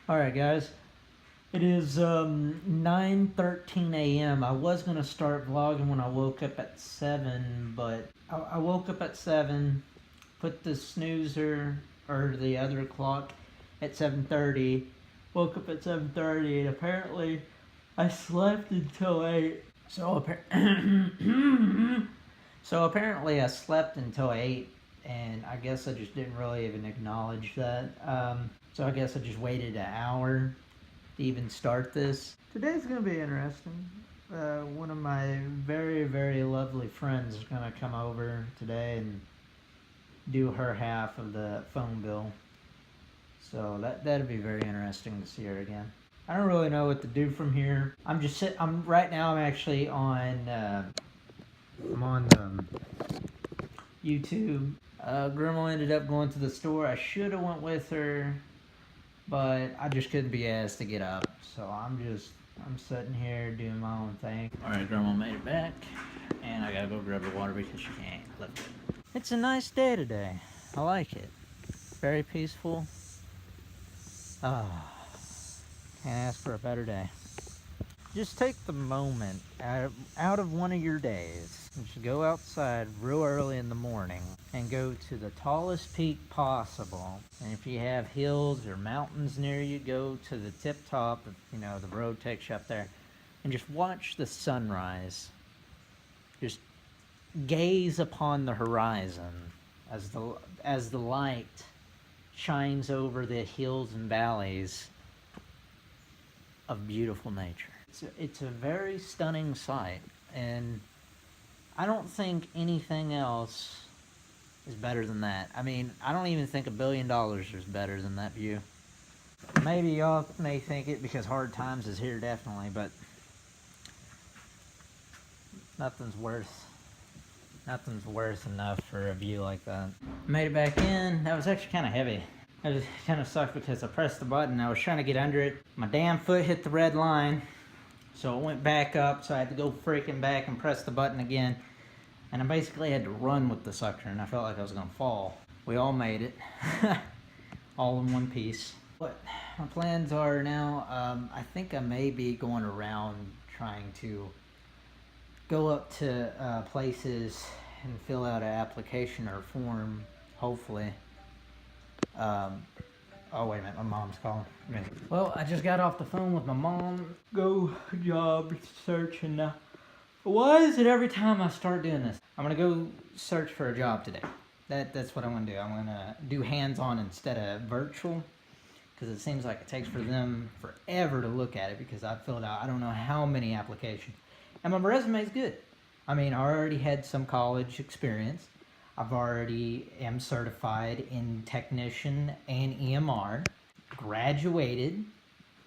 Alright guys, it is 9:13 a.m. I was going to start vlogging when I woke up at 7, but I woke up at 7, put the snoozer, or the other clock, at 7:30, woke up at 7:30, and apparently I slept until 8. So apparently I slept until 8, and I guess I just didn't really even acknowledge that. So I guess I just waited an hour to even start this. Today's gonna be interesting. One of my very, very lovely friends is gonna come over today and do her half of the phone bill. So that'd be very interesting to see her again. I don't really know what to do from here. Right now I'm actually on YouTube. Grandma ended up going to the store. I should have went with her, but I just couldn't be asked to get up. So I'm sitting here doing my own thing. Alright, Grandma made it back, and I gotta go grab the water because she can't lift it. It's a nice day today. I like it. Very peaceful. Can't ask for a better day. Just take the moment out of one of your days and just go outside real early in the morning and go to the tallest peak possible. And if you have hills or mountains near you, go to the tip top, the road takes you up there, and just watch the sunrise. Just gaze upon the horizon as the light shines over the hills and valleys of beautiful nature. It's a very stunning sight, and I don't think anything else is better than that. I mean, I don't even think $1 billion is better than that view. Maybe y'all may think it because hard times is here, definitely, but nothing's worth enough for a view like that. Made it back in. That was actually kind of heavy. It just kind of sucked because I pressed the button. I was trying to get under it. My damn foot hit the red line. So it went back up, so I had to go freaking back and press the button again. And I basically had to run with the sucker, and I felt like I was gonna fall. We all made it. All in one piece. What my plans are now, I think I may be going around trying to go up to places and fill out an application or form, hopefully. Oh, wait a minute, my mom's calling. Well, I just got off the phone with my mom. Go job searching now. Why is it every time I start doing this? I'm gonna go search for a job today. That's what I'm gonna do. I'm gonna do hands-on instead of virtual, because it seems like it takes for them forever to look at it because I filled out I don't know how many applications. And my resume's good. I mean, I already had some college experience. I've already am certified in technician and EMR, graduated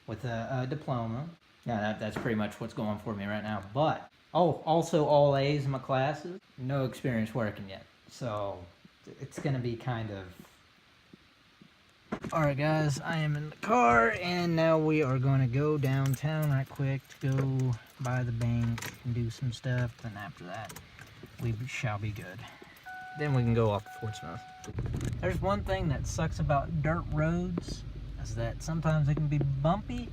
with a diploma. Yeah, that's pretty much what's going for me right now. But, also all A's in my classes. No experience working yet. So, it's going to be kind of... Alright guys, I am in the car, and now we are going to go downtown right quick to go by the bank and do some stuff. And after that, we shall be good. Then we can go off to Fort Smith. There's one thing that sucks about dirt roads, is that sometimes they can be bumpy,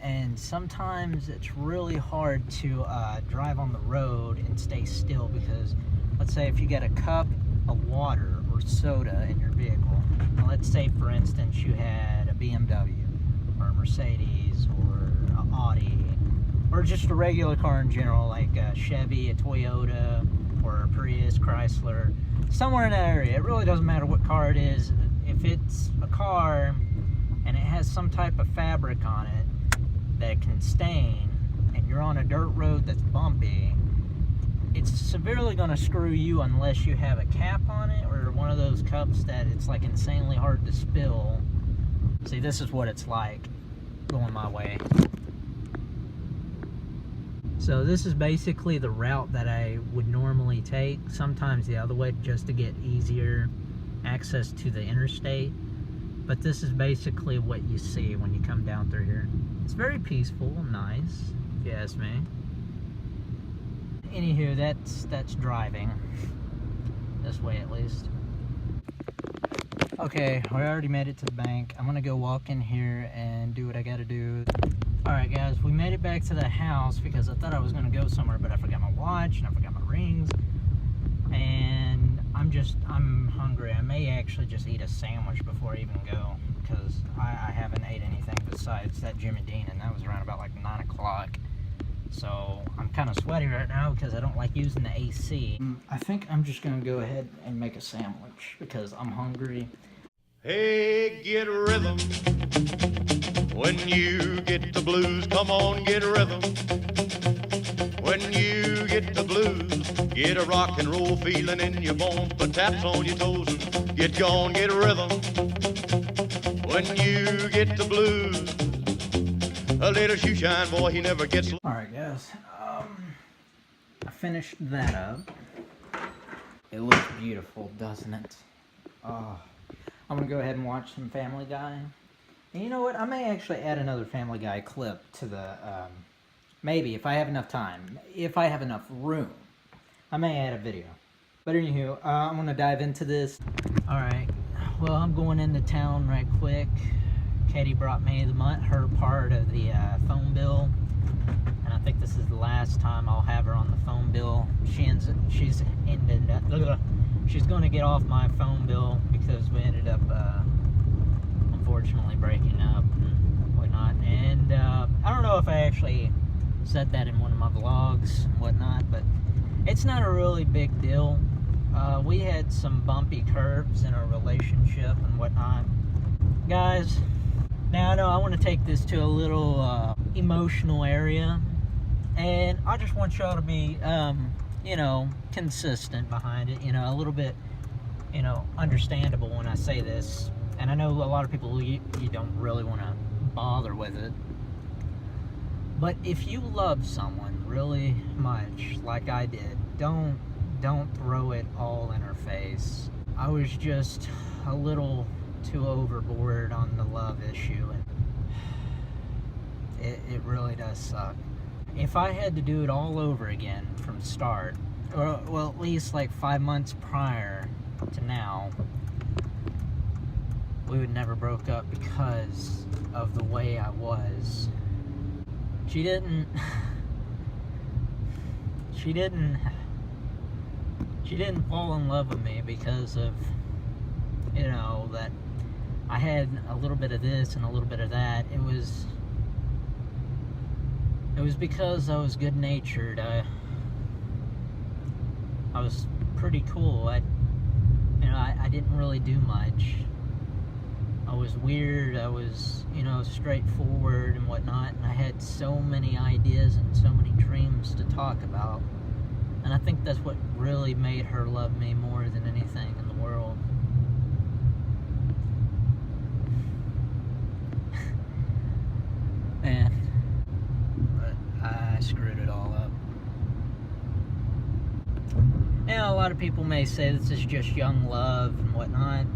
and sometimes it's really hard to drive on the road and stay still because, let's say if you get a cup of water or soda in your vehicle, let's say for instance you had a BMW or a Mercedes or an Audi, or just a regular car in general like a Chevy, a Toyota, or a Prius, Chrysler, somewhere in that area. It really doesn't matter what car it is. If it's a car and it has some type of fabric on it that can stain, and you're on a dirt road that's bumpy, it's severely going to screw you unless you have a cap on it or one of those cups that it's like insanely hard to spill. See, this is what it's like going my way. So this is basically the route that I would normally take, sometimes the other way just to get easier access to the interstate. But this is basically what you see when you come down through here. It's very peaceful and nice, if you ask me. Anywho, that's driving. This way at least. Okay, we already made it to the bank. I'm gonna go walk in here and do what I gotta do. Alright guys, we made it back to the house because I thought I was gonna go somewhere, but I forgot my watch and I forgot my rings. And I'm hungry. I may actually just eat a sandwich before I even go, because I haven't ate anything besides that Jimmy Dean, and that was around about like 9 o'clock. So I'm kind of sweaty right now because I don't like using the AC. I think I'm just gonna go ahead and make a sandwich because I'm hungry. Hey, get rhythm. When you get the blues, come on, get rhythm. When you get the blues, get a rock and roll feeling in your bones. Put taps on your toes and get gone, get rhythm. When you get the blues, a little shoe shine boy, he never gets. Alright guys, I finished that up. It looks beautiful, doesn't it? Oh, I'm gonna go ahead and watch some Family Guy. And you know what? I may actually add another Family Guy clip to the, maybe if I have enough time, if I have enough room, I may add a video. But anywho, I'm gonna dive into this. Alright, well, I'm going into town right quick. Katie brought me her part of the phone bill, and I think this is the last time I'll have her on the phone bill. She's going to get off my phone bill because we ended up unfortunately breaking up and whatnot. And I don't know if I actually said that in one of my vlogs and whatnot, but it's not a really big deal. We had some bumpy curves in our relationship and whatnot, guys. Now, I know I want to take this to a little emotional area, and I just want y'all to be, you know, consistent behind it, you know, a little bit, you know, understandable when I say this. And I know a lot of people, you don't really want to bother with it. But if you love someone really much, like I did, don't throw it all in her face. I was just a little too overboard on the love issue, and it really does suck. If I had to do it all over again from start, or well, at least like 5 months prior to now, we would never broke up because of the way I was. She didn't fall in love with me because of, you know, that I had a little bit of this and a little bit of that. It was because I was good-natured. I was pretty cool. I didn't really do much. I was weird. I was, you know, straightforward and whatnot. And I had so many ideas and so many dreams to talk about. And I think that's what really made her love me more than anything in the world. Man, but I screwed it all up. Now, a lot of people may say this is just young love and whatnot.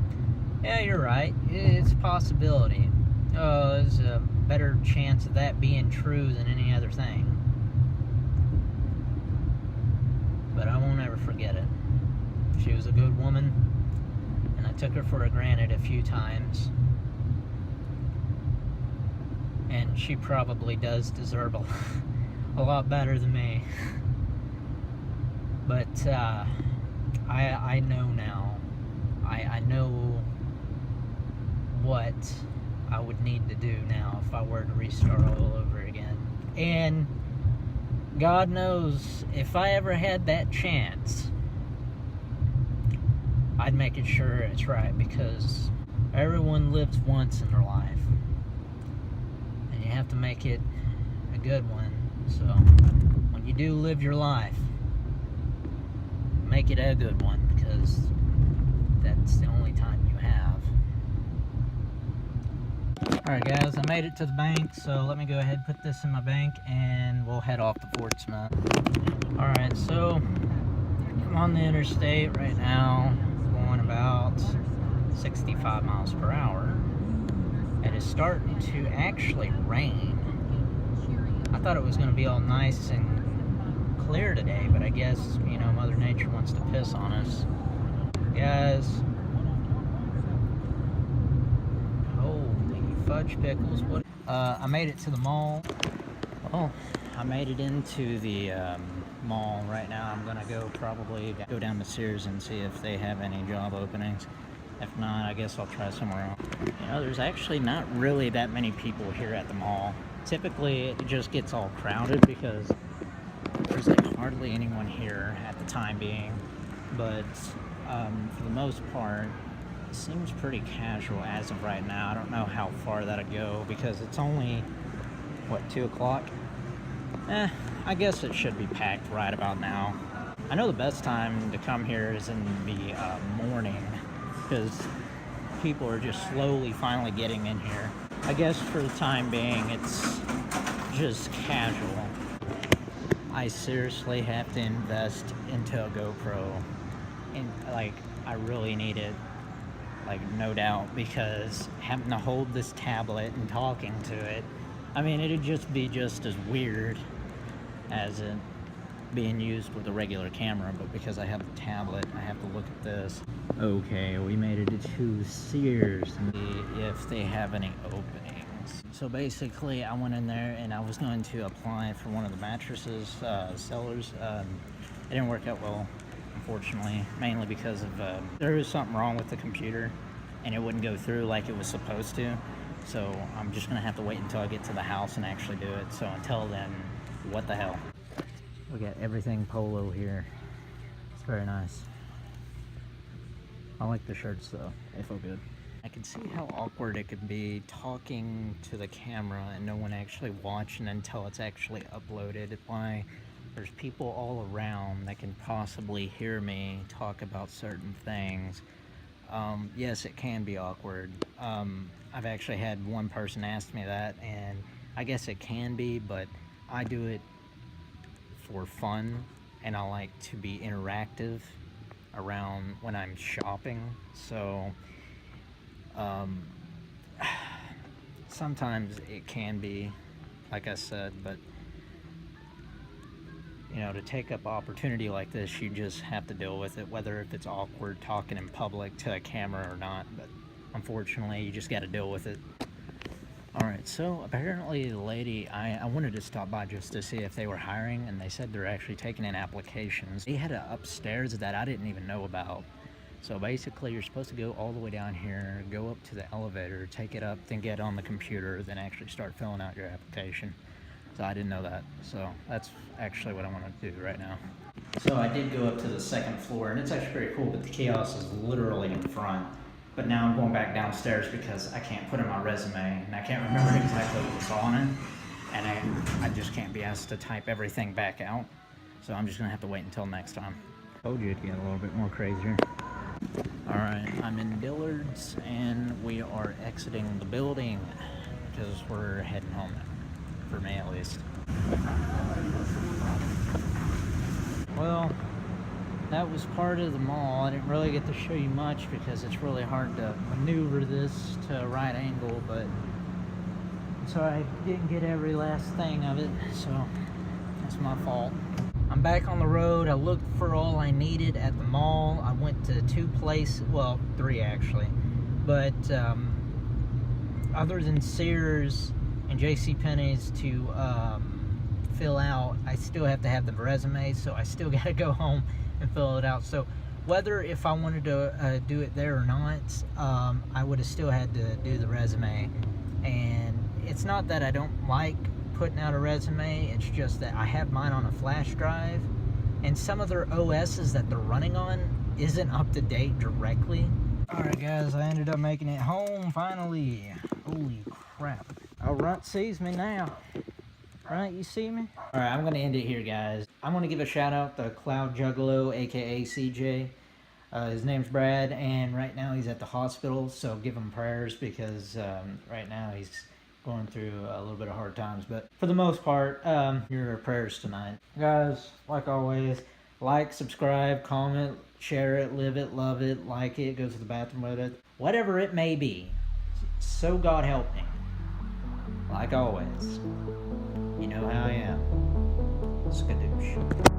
Yeah, you're right. It's a possibility. There's a better chance of that being true than any other thing. But I won't ever forget it. She was a good woman, and I took her for granted a few times. And she probably does deserve a lot better than me. But I know now. I know what I would need to do now if I were to restart all over again. And God knows, if I ever had that chance, I'd make it sure it's right, because everyone lives once in their life. And you have to make it a good one. So, when you do live your life, make it a good one, because that's the only time you have. Alright guys, I made it to the bank, so let me go ahead and put this in my bank and we'll head off to Fort Smith. Alright, so I'm on the interstate right now, going about 65 miles per hour. It is starting to actually rain. I thought it was going to be all nice and clear today, but I guess, you know, Mother Nature wants to piss on us. Guys, fudge pickles. What? I made it to the mall. Well, I made it into the mall. Right now I'm gonna probably go down to Sears and see if they have any job openings. If not, I guess I'll try somewhere else. You know, there's actually not really that many people here at the mall. Typically it just gets all crowded because there's like hardly anyone here at the time being, but for the most part it seems pretty casual as of right now. I don't know how far that'll go because it's only, what, 2 o'clock? I guess it should be packed right about now. I know the best time to come here is in the morning because people are just slowly finally getting in here. I guess for the time being it's just casual. I seriously have to invest into a GoPro, and like I really need it, like no doubt, because having to hold this tablet and talking to it, I mean, it'd just be just as weird as it being used with a regular camera, but because I have the tablet, I have to look at this. Okay, we made it to Sears and see if they have any openings. So basically, I went in there and I was going to apply for one of the mattresses sellers. It didn't work out well, unfortunately, mainly because of there was something wrong with the computer and it wouldn't go through like it was supposed to. So I'm just gonna have to wait until I get to the house and actually do it. So until then, what the hell? We got everything polo here. It's very nice. I like the shirts though, they feel good. I can see how awkward it could be talking to the camera and no one actually watching until it's actually uploaded. Why there's people all around that can possibly hear me talk about certain things. Yes, it can be awkward. I've actually had one person ask me that, and I guess it can be, but I do it for fun, and I like to be interactive around when I'm shopping. So sometimes it can be, like I said, but you know, to take up opportunity like this, you just have to deal with it, whether if it's awkward talking in public to a camera or not. But unfortunately, you just got to deal with it. Alright, so apparently the lady, I wanted to stop by just to see if they were hiring, and they said they're actually taking in applications. They had an upstairs that I didn't even know about. So basically, you're supposed to go all the way down here, go up to the elevator, take it up, then get on the computer, then actually start filling out your application. So I didn't know that. So that's actually what I want to do right now. So I did go up to the second floor, and it's actually pretty cool, but the kiosk is literally in front. But now I'm going back downstairs because I can't put in my resume, and I can't remember exactly what's on it, and I just can't be asked to type everything back out. So I'm just gonna have to wait until next time. Told you it'd get a little bit more crazier. Alright, I'm in Dillard's, and we are exiting the building because we're heading home now. For me at least. Well, that was part of the mall. I didn't really get to show you much because it's really hard to maneuver this to a right angle, but I'm sorry I didn't get every last thing of it, so that's my fault. I'm back on the road. I looked for all I needed at the mall. I went to 2 places, well, 3 actually, but other than Sears and JCPenney's to fill out, I still have to have the resume, so I still got to go home and fill it out. So whether if I wanted to do it there or not, I would have still had to do the resume. And it's not that I don't like putting out a resume, it's just that I have mine on a flash drive, and some of their OSs that they're running on isn't up to date directly. Alright guys, I ended up making it home finally. Holy crap. Oh, Runt sees me now. Right, you see me? Alright, I'm going to end it here, guys. I'm going to give a shout out to Cloud Juggalo, aka CJ. His name's Brad, and right now he's at the hospital, so give him prayers because right now he's going through a little bit of hard times. But for the most part, your prayers tonight. Guys, like always, like, subscribe, comment, share it, live it, love it, like it, go to the bathroom with it. Whatever it may be. So God help me. Like always, you know how I am. Skadoosh.